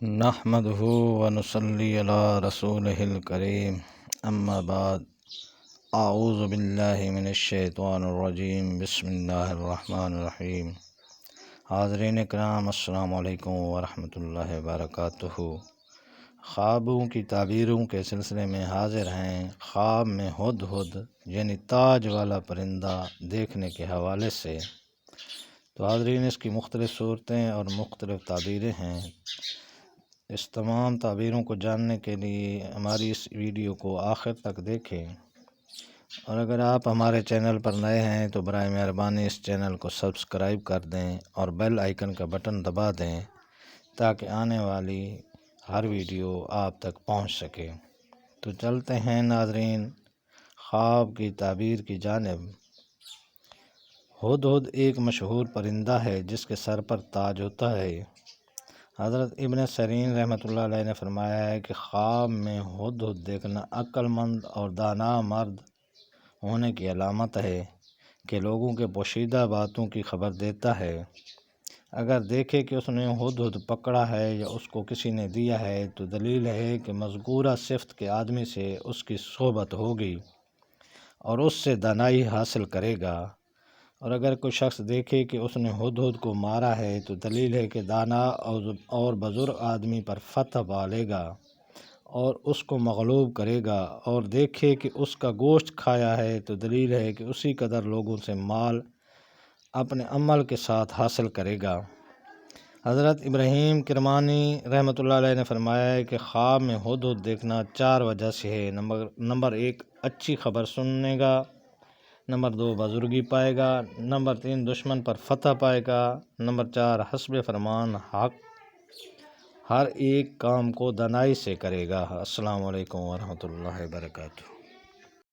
نحمده ونصلي على رسوله الكريم اما بعد اعوذ باللہ من الشیطان الرجیم بسم اللہ الرحمن الرحیم۔ حاضرین کرام السلام علیکم ورحمۃ اللہ وبرکاتہ۔ خوابوں کی تعبیروں کے سلسلے میں حاضر ہیں۔ خواب میں ہدہد یعنی تاج والا پرندہ دیکھنے کے حوالے سے تو حاضرین اس کی مختلف صورتیں اور مختلف تعبیریں ہیں۔ اس تمام تعبیروں کو جاننے کے لیے ہماری اس ویڈیو کو آخر تک دیکھیں، اور اگر آپ ہمارے چینل پر نئے ہیں تو برائے مہربانی اس چینل کو سبسکرائب کر دیں اور بیل آئیکن کا بٹن دبا دیں تاکہ آنے والی ہر ویڈیو آپ تک پہنچ سکے۔ تو چلتے ہیں ناظرین خواب کی تعبیر کی جانب۔ ہدہد ایک مشہور پرندہ ہے جس کے سر پر تاج ہوتا ہے۔ حضرت ابن سیرین رحمۃ اللہ علیہ نے فرمایا ہے کہ خواب میں ہدہد دیکھنا عقل مند اور دانا مرد ہونے کی علامت ہے کہ لوگوں کے پوشیدہ باتوں کی خبر دیتا ہے۔ اگر دیکھے کہ اس نے ہدہد پکڑا ہے یا اس کو کسی نے دیا ہے تو دلیل ہے کہ مذکورہ صفت کے آدمی سے اس کی صحبت ہوگی اور اس سے دانائی حاصل کرے گا، اور اگر کوئی شخص دیکھے کہ اس نے ہدہد کو مارا ہے تو دلیل ہے کہ دانا اور بزرگ آدمی پر فتح پالے گا اور اس کو مغلوب کرے گا، اور دیکھے کہ اس کا گوشت کھایا ہے تو دلیل ہے کہ اسی قدر لوگوں سے مال اپنے عمل کے ساتھ حاصل کرے گا۔ حضرت ابراہیم کرمانی رحمۃ اللہ علیہ نے فرمایا ہے کہ خواب میں ہدہد دیکھنا 4 وجہ سے ہے۔ نمبر 1 اچھی خبر سننے گا، نمبر 2 بزرگی پائے گا، نمبر 3 دشمن پر فتح پائے گا، نمبر 4 حسب فرمان حق ہر ایک کام کو دانائی سے کرے گا۔ السلام علیکم ورحمۃ اللہ وبرکاتہ۔